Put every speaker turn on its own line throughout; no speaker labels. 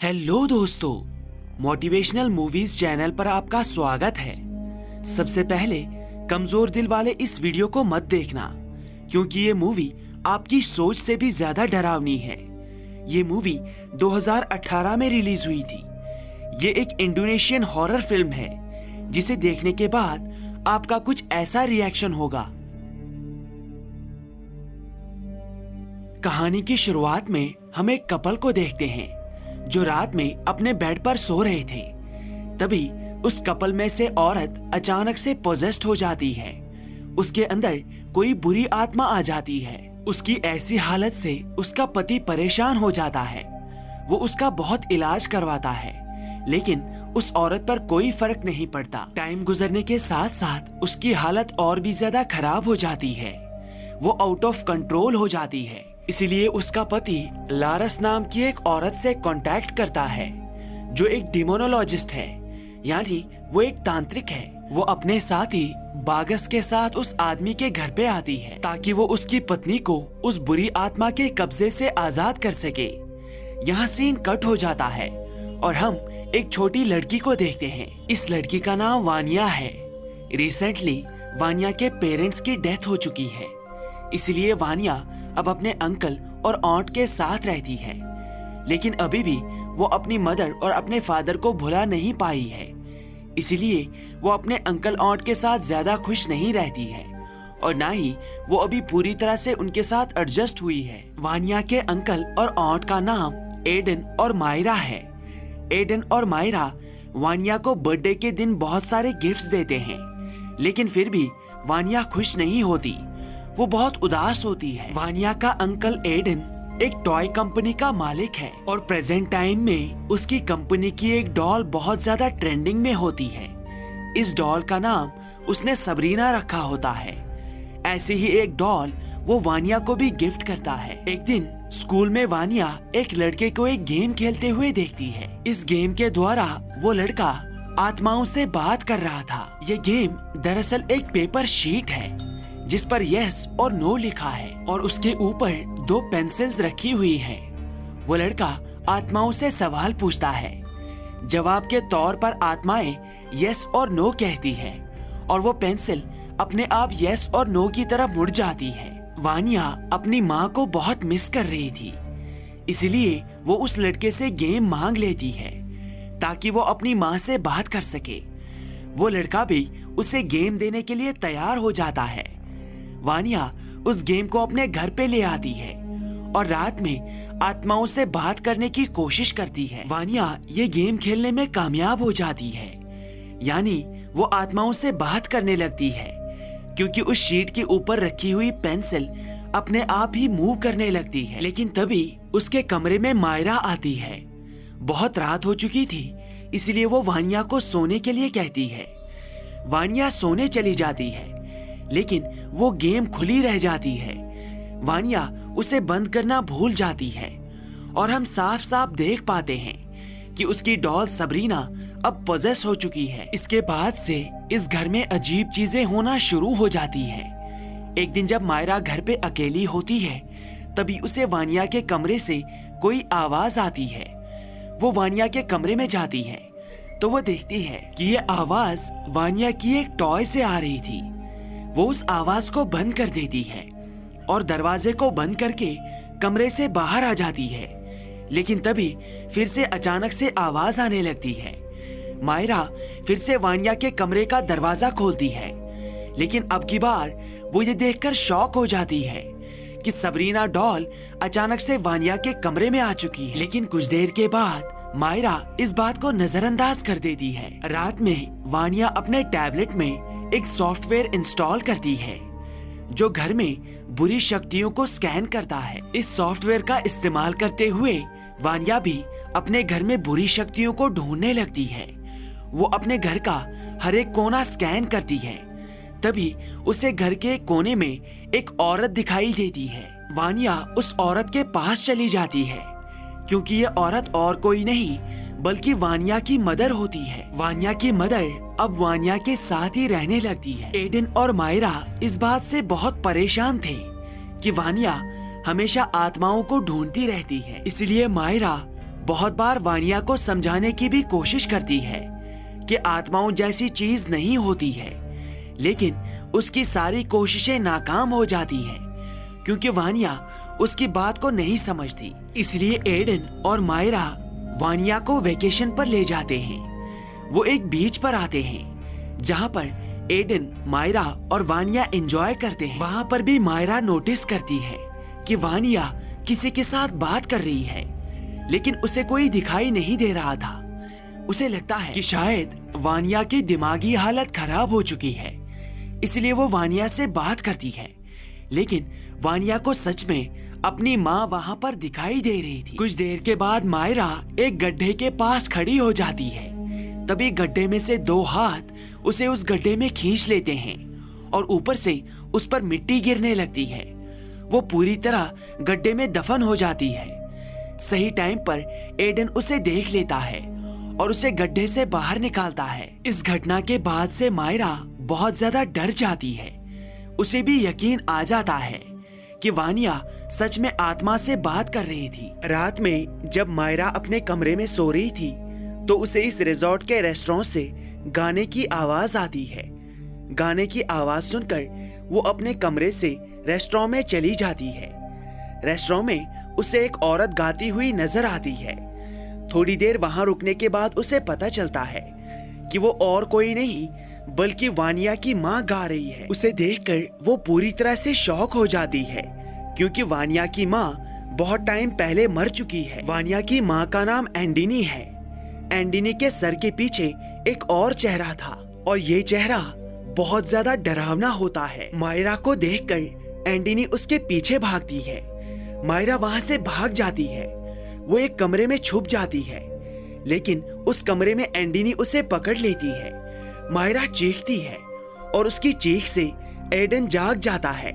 Hello दोस्तों, motivational movies channel पर आपका स्वागत है। सबसे पहले कमजोर दिल वाले इस वीडियो को मत देखना, क्योंकि ये मूवी आपकी सोच से भी ज्यादा डरावनी है। ये मूवी 2018 में रिलीज हुई थी। ये एक इंडोनेशियन हॉरर फिल्म है, जिसे देखने के बाद आपका कुछ ऐसा रिएक्शन होगा। कहानी की शुरुआत में हम एक कपल को देखते हैं जो रात में अपने बेड पर सो रहे थे। तभी उस कपल में से औरत अचानक से पोजेस्ड हो जाती है। उसके अंदर कोई बुरी आत्मा आ जाती है। उसकी ऐसी हालत से उसका पति परेशान हो जाता है। वो उसका बहुत इलाज करवाता है, लेकिन उस औरत पर कोई फर्क नहीं पड़ता। टाइम गुजरने के साथ साथ उसकी हालत और भी ज्यादा खराब हो जाती है। वो आउट ऑफ कंट्रोल हो जाती है। इसीलिए उसका पति लारस नाम की एक औरत से कांटेक्ट करता है, जो एक डिमोनोलॉजिस्ट है, यानी वो एक तांत्रिक है। वो अपने साथी बागस के साथ उस आदमी के घर पे आती है, ताकि वो उसकी पत्नी को उस बुरी आत्मा के कब्जे से आजाद कर सके। यहाँ सीन कट हो जाता है और हम एक छोटी लड़की को देखते हैं। इस लड़की का नाम वानिया है। रिसेंटली वानिया के पेरेंट्स की डेथ हो चुकी है, इसलिए वानिया अब अपने अंकल और ऑन्ट के साथ रहती है। लेकिन अभी भी वो अपनी मदर और अपने फादर को भुला नहीं पाई है। इसलिए वो अपने अंकल ऑन्ट के साथ ज्यादा खुश नहीं रहती है, और ना ही वो अभी पूरी तरह से उनके साथ एडजस्ट हुई है। वानिया के अंकल और ऑन्ट का नाम एडन और मायरा है। एडन और मायरा वानिया को बर्थडे के दिन बहुत सारे गिफ्ट्स देते हैं, लेकिन फिर भी वानिया खुश नहीं होती। वो बहुत उदास होती है। वानिया का अंकल एडन एक टॉय कंपनी का मालिक है, और प्रेजेंट टाइम में उसकी कंपनी की एक डॉल बहुत ज्यादा ट्रेंडिंग में होती है। इस डॉल का नाम उसने सबरीना रखा होता है। ऐसे ही एक डॉल वो वानिया को भी गिफ्ट करता है। एक दिन स्कूल में वानिया एक लड़के को एक गेम खेलते हुए देखती है। इस गेम के द्वारा वो लड़का आत्माओं से बात कर रहा था। ये गेम दरअसल एक पेपर शीट है, जिस पर यस और नो लिखा है, और उसके ऊपर 2 पेंसिल्स रखी हुई है। वो लड़का आत्माओं से सवाल पूछता है। जवाब के तौर पर आत्माएं यस और नो कहती है, और वो पेंसिल अपने आप यस और नो की तरफ मुड़ जाती है। वानिया अपनी माँ को बहुत मिस कर रही थी, इसलिए वो उस लड़के से गेम मांग लेती है, ताकि वो अपनी माँ से बात कर सके। वो लड़का भी उसे गेम देने के लिए तैयार हो जाता है। वानिया उस गेम को अपने घर पे ले आती है और रात में आत्माओं से बात करने की कोशिश करती है। वानिया ये गेम खेलने में कामयाब हो जाती है, यानी वो आत्माओं से बात करने लगती है, क्योंकि उस शीट के ऊपर रखी हुई पेंसिल अपने आप ही मूव करने लगती है। लेकिन तभी उसके कमरे में मायरा आती है। बहुत रात हो चुकी थी, इसलिए वो वानिया को सोने के लिए कहती है। वानिया सोने चली जाती है, लेकिन वो गेम खुली रह जाती है। वानिया उसे बंद करना भूल जाती है, और हम साफ साफ देख पाते हैं कि उसकी डॉल सबरीना अब पोजेस हो चुकी है। इसके बाद से इस घर में अजीब चीजें होना शुरू हो जाती हैं। एक दिन जब मायरा घर पे अकेली होती है, तभी उसे वानिया के कमरे से कोई आवाज आती है। वो वानिया के कमरे में जाती है तो वो देखती है कि ये आवाज वानिया की एक टॉय से आ रही थी। वो उस आवाज को बंद कर देती है और दरवाजे को बंद करके कमरे से बाहर आ जाती है। लेकिन तभी फिर से अचानक से आवाज आने लगती है। मायरा फिर से वानिया के कमरे का दरवाजा खोलती है, लेकिन अब की बार वो ये देखकर शॉक हो जाती है कि सबरीना डॉल अचानक से वानिया के कमरे में आ चुकी है। लेकिन कुछ देर के बाद मायरा इस बात को नजरअंदाज कर देती है। रात में वानिया अपने टैबलेट में एक सॉफ्टवेयर इंस्टॉल करती है, जो घर में बुरी शक्तियों को स्कैन करता है। इस सॉफ्टवेयर का इस्तेमाल करते हुए वानिया भी अपने घर में बुरी शक्तियों को ढूंढने लगती है। वो अपने घर का हर एक कोना स्कैन करती है। तभी उसे घर के कोने में एक औरत दिखाई देती है। वानिया उस औरत के पास चली जाती है, क्योंकि ये औरत और कोई नहीं बल्कि वानिया की मदर होती है। वानिया की मदर अब वानिया के साथ ही रहने लगती है। एडन और मायरा इस बात से बहुत परेशान थे कि वानिया हमेशा आत्माओं को ढूंढती रहती है, इसलिए मायरा बहुत बार वानिया को समझाने की भी कोशिश करती है कि आत्माओं जैसी चीज नहीं होती है, लेकिन उसकी सारी कोशिशें नाकाम हो जाती हैं क्योंकि वानिया उसकी बात को नहीं समझती। इसलिए एडन और मायरा वानिया को वेकेशन पर ले जाते हैं। वो एक बीच पर आते हैं जहां पर एडन, मायरा और वानिया एंजॉय करते हैं। वहां पर भी मायरा नोटिस करती है कि वानिया किसी के साथ बात कर रही है, लेकिन उसे कोई दिखाई नहीं दे रहा था। उसे लगता है कि शायद वानिया की दिमागी हालत खराब हो चुकी है, इसलिए वो वानिया से बात करती है। लेकिन वानिया को सच में अपनी माँ वहाँ पर दिखाई दे रही थी। कुछ देर के बाद मायरा एक गड्ढे के पास खड़ी हो जाती है। तभी गड्ढे में से 2 हाथ उसे उस गड्ढे में खींच लेते हैं और ऊपर से उस पर मिट्टी गिरने लगती है। वो पूरी तरह गड्ढे में दफन हो जाती है। सही टाइम पर एडन उसे देख लेता है और उसे गड्ढे से बाहर निकालता है। इस घटना के बाद से मायरा बहुत ज्यादा डर जाती है। उसे भी यकीन आ जाता है कि वानिया सच में आत्मा से बात कर रही थी। रात में जब मायरा अपने कमरे में सो रही थी तो उसे इस रिजॉर्ट के रेस्टोरेंट से गाने की आवाज आती है। गाने की आवाज सुनकर वो अपने कमरे से रेस्टोरेंट में चली जाती है। रेस्टोरेंट में उसे एक औरत गाती हुई नजर आती है। थोड़ी देर वहां रुकने के बाद उसे पता चलता है कि वो और कोई नहीं बल्कि वानिया की माँ गा रही है। उसे देखकर वो पूरी तरह से शॉक हो जाती है क्योंकि वानिया की माँ बहुत टाइम पहले मर चुकी है। वानिया की माँ का नाम एंडिनी है। एंडिनी के सर के पीछे एक और चेहरा था और ये चेहरा बहुत ज्यादा डरावना होता है। मायरा को देखकर एंडिनी उसके पीछे भागती है। मायरा वहां से भाग जाती है। वो एक कमरे में छुप जाती है, लेकिन उस कमरे में एंडिनी उसे पकड़ लेती है। मायरा चीखती है और उसकी चीख से एडन जाग जाता है।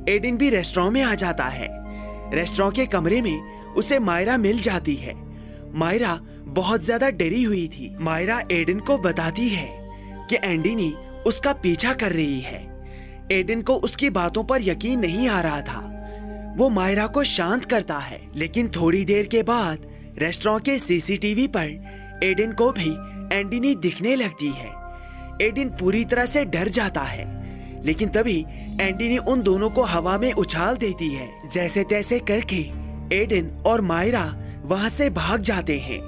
एडन भी रेस्टोरेंट में आ जाता है। रेस्टोरेंट के कमरे में उसे मायरा मिल जाती है। मायरा बहुत ज्यादा डरी हुई थी। मायरा एडन को बताती है कि एंडिनी उसका पीछा कर रही है। एडन को उसकी बातों पर यकीन नहीं आ रहा था। वो मायरा को शांत करता है, लेकिन थोड़ी देर के बाद रेस्टोरेंट के सीसीटीवी पर एडन को भी एंडिनी दिखने लगती है। एडन पूरी तरह से डर जाता है, लेकिन तभी एंडिनी उन दोनों को हवा में उछाल देती है। जैसे तैसे करके एडन और मायरा वहां से भाग जाते हैं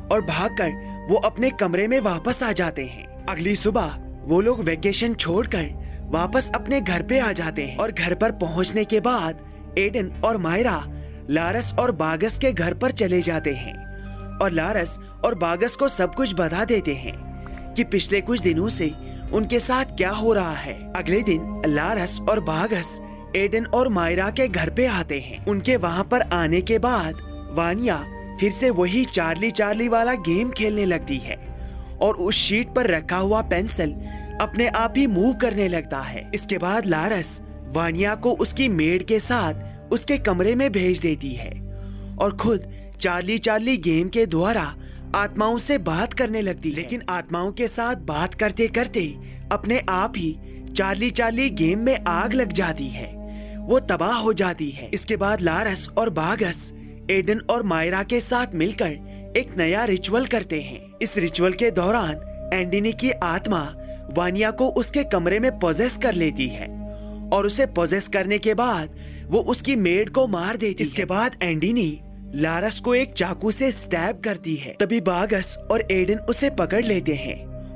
और भागकर वो अपने कमरे में वापस आ जाते हैं। अगली सुबह वो लोग वेकेशन छोड़कर वापस अपने घर पे आ जाते हैं और घर पर पहुंचने के बाद एडन और मायरा लारस और बागस के घर पर चले जाते हैं और लारस और बागस को सब कुछ बता देते हैं कि पिछले कुछ दिनों से उनके साथ क्या हो रहा है। अगले दिन लारस और बागस एडन और मायरा के घर पे आते हैं। उनके वहाँ पर आने के बाद वानिया फिर से वही चार्ली चार्ली वाला गेम खेलने लगती है और उस शीट पर रखा हुआ पेंसिल अपने आप ही मूव करने लगता है। इसके बाद लारस वानिया को उसकी मेड के साथ उसके कमरे में भेज देती है और खुद चार्ली चार्ली गेम के द्वारा आत्माओं से बात करने लगती है। लेकिन आत्माओं के साथ बात करते करते अपने आप ही चार्ली चार्ली गेम में आग लग जाती है। वो तबाह हो जाती है। इसके बाद लारस और बागस एडन और मायरा के साथ मिलकर एक नया रिचुअल करते हैं। इस रिचुअल के दौरान एंडिनी की आत्मा वानिया को उसके कमरे में पोजेस कर लेती है और उसे पोजेस करने के बाद वो उसकी मेड को मार देती है। इसके बाद एंडिनी लारस को एक चाकू से स्टैब करती है। तभी बागस और एडन उसे पकड़ लेते हैं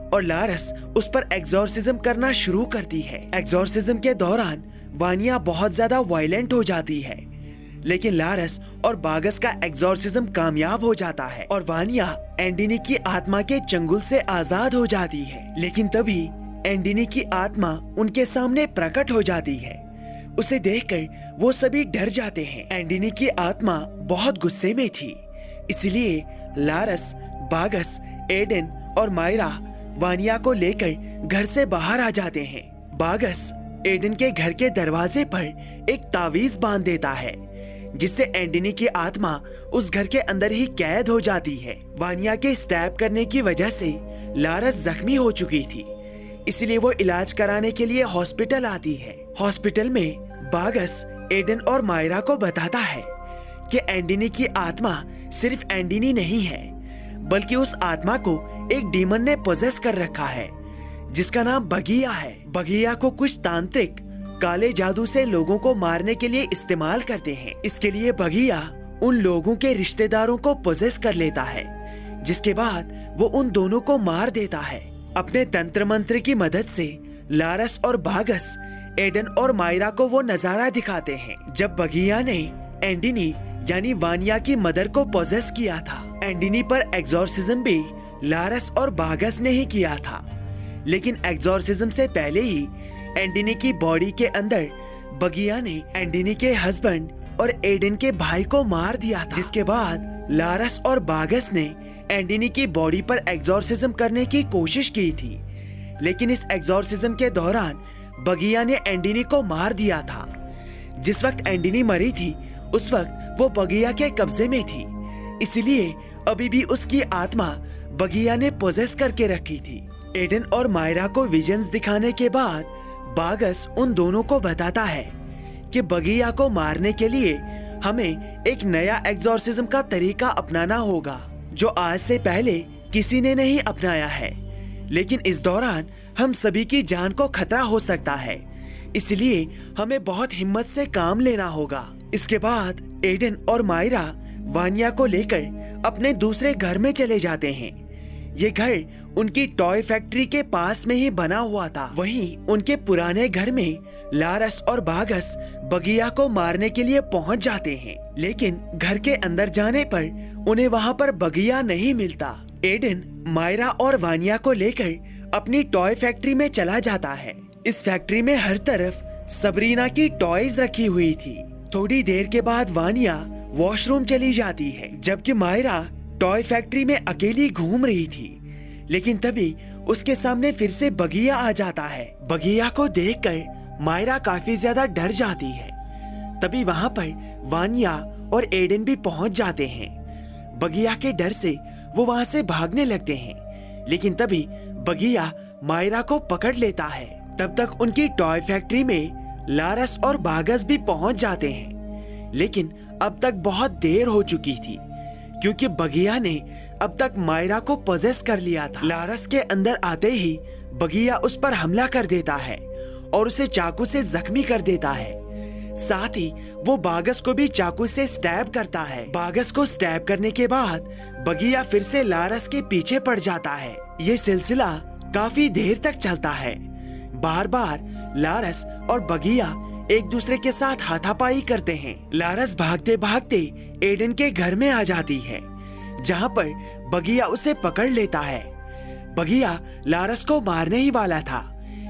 और लारस उस पर एग्जॉर्सिज्म करना शुरू करती है। एग्जॉर्सिज्म के दौरान वानिया बहुत ज्यादा वायलेंट हो जाती है, लेकिन लारस और बागस का एग्जॉर्सिज्म कामयाब हो जाता है और वानिया एंडिनी की आत्मा के चंगुल से आजाद हो जाती है। लेकिन तभी एंडिनी की आत्मा उनके सामने प्रकट हो जाती है। उसे देखकर वो सभी डर जाते हैं। एंडिनी की आत्मा बहुत गुस्से में थी, इसलिए लारस, बागस, एडन और मायरा वानिया को लेकर घर से बाहर आ जाते हैं। बागस एडन के घर के दरवाजे पर एक तावीज बांध देता है, जिससे एंडिनी की आत्मा उस घर के अंदर ही कैद हो जाती है। वानिया के स्टैब करने की वजह से लारस जख्मी हो चुकी थी, इसलिए वो इलाज कराने के लिए हॉस्पिटल आती है। हॉस्पिटल में बागस एडन और मायरा को बताता है कि एंडिनी की आत्मा सिर्फ एंडिनी नहीं है, बल्कि उस आत्मा को एक डीमन ने पोजेस कर रखा है जिसका नाम बगिया है। बगिया को कुछ तांत्रिक काले जादू से लोगों को मारने के लिए इस्तेमाल करते हैं। इसके लिए बगिया उन लोगों के रिश्तेदारों को पोजेस कर लेता है, जिसके बाद वो उन दोनों को मार देता है। अपने तंत्र मंत्र की मदद से लारस और बागस एडन और मायरा को वो नजारा दिखाते हैं जब बगिया ने एंडिनी यानी वानिया की मदर को पोजेस किया था। एंडिनी पर एग्जॉर्सिज्म भी लारस और बागस ने ही किया था, लेकिन एग्जॉर्सिज्म से पहले ही एंडिनी की बॉडी के अंदर बगिया ने एंडिनी के हस्बैंड और एडन के भाई को मार दिया था, जिसके बाद लारस और बागस ने एंडिनी की बॉडी पर एग्जॉर्सिज्म करने की कोशिश की थी, लेकिन इस एग्जॉर्सिज्म के दौरान बगिया ने एंडिनी को मार दिया था। जिस वक्त एंडिनी मरी थी उस वक्त वो बगिया के कब्जे में थी, इसलिए अभी भी उसकी आत्मा बगिया ने पोजेस करके रखी थी। एडन और मायरा को विजन्स दिखाने के बाद बागस उन दोनों को बताता है कि बगिया को मारने के लिए हमें एक नया एग्जॉर्सिज्म का तरीका अपनाना होगा जो आज से पहले किसी ने नहीं अपनाया है, लेकिन इस दौरान हम सभी की जान को खतरा हो सकता है, इसलिए हमें बहुत हिम्मत से काम लेना होगा। इसके बाद एडन और मायरा वानिया को लेकर अपने दूसरे घर में चले जाते हैं। ये घर उनकी टॉय फैक्ट्री के पास में ही बना हुआ था। वहीं उनके पुराने घर में लारस और बागस बगिया को मारने के लिए पहुंच जाते हैं, लेकिन घर के अंदर जाने पर उन्हें वहां पर बगिया नहीं मिलता। एडन मायरा और वानिया को लेकर अपनी टॉय फैक्ट्री में चला जाता है। इस फैक्ट्री में हर तरफ सबरीना की टॉयज रखी हुई थी। थोड़ी देर के बाद वानिया वॉशरूम चली जाती है, जबकि मायरा टॉय फैक्ट्री में अकेली घूम रही थी, लेकिन तभी उसके सामने फिर से बगिया आ जाता है। बगिया को देखकर मायरा काफी ज्यादा डर जाती है। तभी वहां पर वानिया और एडन भी पहुंच जाते हैं। बगिया के डर से वो वहां से भागने लगते हैं, लेकिन तभी बगिया मायरा को पकड़ लेता है। तब तक उनकी टॉय फैक्ट्री में लारस और बागस भी पहुंच जाते हैं, लेकिन अब तक बहुत देर हो चुकी थी क्योंकि बगिया ने अब तक मायरा को पोजेस कर लिया था। लारस के अंदर आते ही बगिया उस पर हमला कर देता है और उसे चाकू से जख्मी कर देता है। साथ ही वो बागस को भी चाकू से स्टैब करता है। बागस को स्टैब करने के बाद बगिया फिर से लारस के पीछे पड़ जाता है। ये सिलसिला काफी देर तक चलता है। बार बार लारस और बगिया एक दूसरे के साथ हाथापाई करते हैं। लारस भागते भागते एडन के घर में आ जाती है, जहाँ पर बगिया उसे पकड़ लेता है। बगिया लारस को मारने ही वाला था,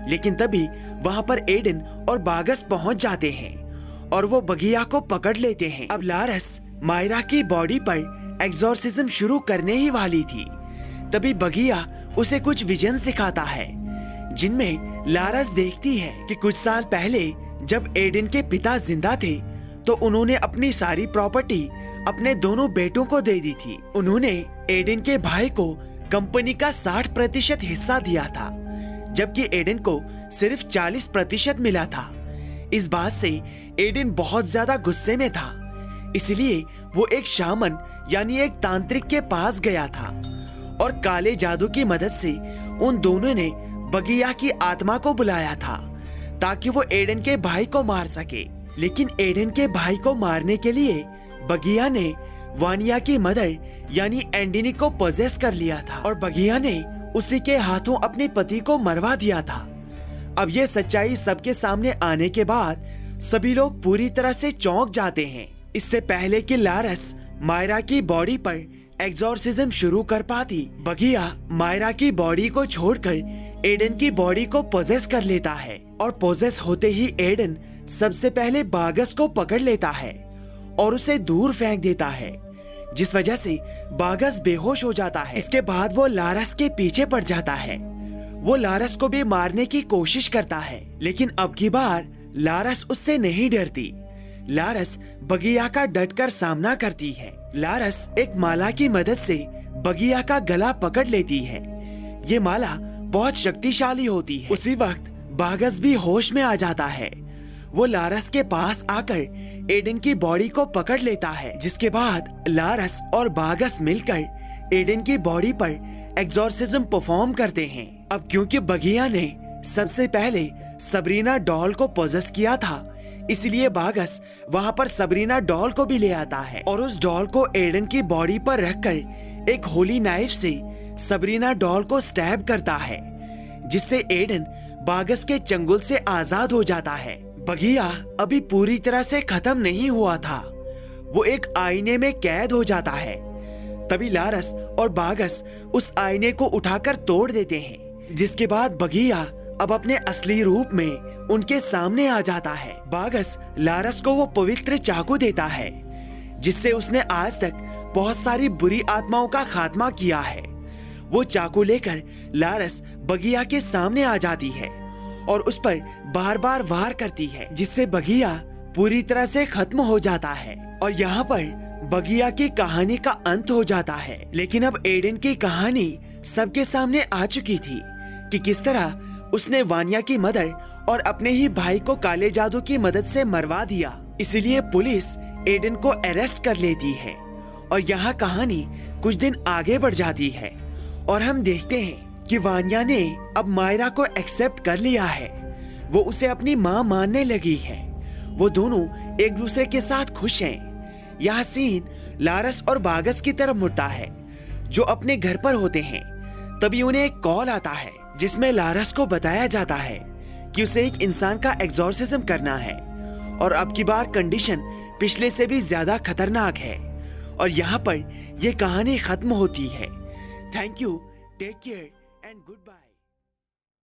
लेकिन तभी वहाँ पर एडन और बागस पहुँच जाते हैं और वो बगिया को पकड़ लेते हैं। अब लारस मायरा की बॉडी पर एग्जॉर्सिज्म शुरू करने ही वाली थी, तभी बगिया उसे कुछ विजन्स दिखाता है, जिनमें लारस देखती है कि कुछ साल पहले जब एडन के पिता जिंदा थे तो उन्होंने अपनी सारी प्रॉपर्टी अपने दोनों बेटों को दे दी थी। उन्होंने एडन के भाई को कंपनी का 60% हिस्सा दिया था, जबकि एडन को सिर्फ 40% मिला था। इस बात से एडन बहुत ज्यादा गुस्से में था, इसलिए वो एक शामन यानी एक तांत्रिक के पास गया था और काले जादू की मदद से उन दोनों ने बगिया की आत्मा को बुलाया था ताकि वो एडन के भाई को मार सके। लेकिन एडन के भाई को मारने के लिए बगिया ने वानिया की मदर यानी एंडिनी को पोजेस कर लिया था और बगिया ने उसी के हाथों अपने पति को मरवा दिया था। अब ये सच्चाई सबके सामने आने के बाद सभी लोग पूरी तरह से चौंक जाते हैं। इससे पहले कि लारस मायरा की बॉडी पर एग्जॉर्सिज्म शुरू कर पाती, बगिया मायरा की बॉडी को छोड़कर एडन की बॉडी को पोजेस कर लेता है और पोजेस होते ही एडन सबसे पहले बागस को पकड़ लेता है और उसे दूर फेंक देता है, जिस वजह से बागस बेहोश हो जाता है। इसके बाद वो लारस के पीछे पड़ जाता है। वो लारस को भी मारने की कोशिश करता है, लेकिन अब की बार लारस उससे नहीं डरती। लारस बगिया का डटकर सामना करती है। लारस एक माला की मदद से बगिया का गला पकड़ लेती है। ये माला बहुत शक्तिशाली होती है। उसी वक्त बागस भी होश में आ जाता है। वो लारस के पास आकर एडन की बॉडी को पकड़ लेता है, जिसके बाद लारस और बागस मिलकर एडन की बॉडी पर एक्सोर्सिज्म परफॉर्म करते हैं। अब क्योंकि बगिया ने सबसे पहले सबरीना डॉल को पोजेस किया था, इसलिए बागस वहां पर सबरीना डॉल को भी ले आता है और उस डॉल को एडन की बॉडी पर रखकर एक होली नाइफ से सबरीना डॉल को स्टैब करता है, जिससे एडन बागस के चंगुल से आजाद हो जाता है। बगिया अभी पूरी तरह से खत्म नहीं हुआ था, वो एक आईने में कैद हो जाता है। तभी लारस और बागस उस आईने को उठाकर तोड़ देते हैं, जिसके बाद बगिया अब अपने असली रूप में उनके सामने आ जाता है। बागस लारस को वो पवित्र चाकू देता है, जिससे उसने आज तक बहुत सारी बुरी आत्माओं का खात्मा किया है। वो चाकू लेकर लारस बगिया के सामने आ जाती है और उस पर बार बार वार करती है, जिससे बगिया पूरी तरह से खत्म हो जाता है। और यहाँ पर बगिया की कहानी का अंत हो जाता है। लेकिन अब एडन की कहानी सबके सामने आ चुकी थी कि किस तरह उसने वानिया की मदर और अपने ही भाई को काले जादू की मदद से मरवा दिया। इसलिए पुलिस एडन को अरेस्ट कर लेती है और यहाँ कहानी कुछ दिन आगे बढ़ जाती है और हम देखते हैं कि वानिया ने अब मायरा को एक्सेप्ट कर लिया है। वो उसे अपनी माँ मानने लगी है। वो दोनों एक दूसरे के साथ खुश हैं। यह सीन लारस और बागस की तरफ मुड़ता है, जो अपने घर पर होते हैं। तभी उन्हें एक कॉल आता है, जिसमें लारस को बताया जाता है कि उसे एक इंसान का एक्सोर्सिज्म करना है और अब की बार कंडीशन पिछले से भी ज्यादा खतरनाक है। और यहाँ पर यह कहानी खत्म होती है। Thank you, take care and good bye.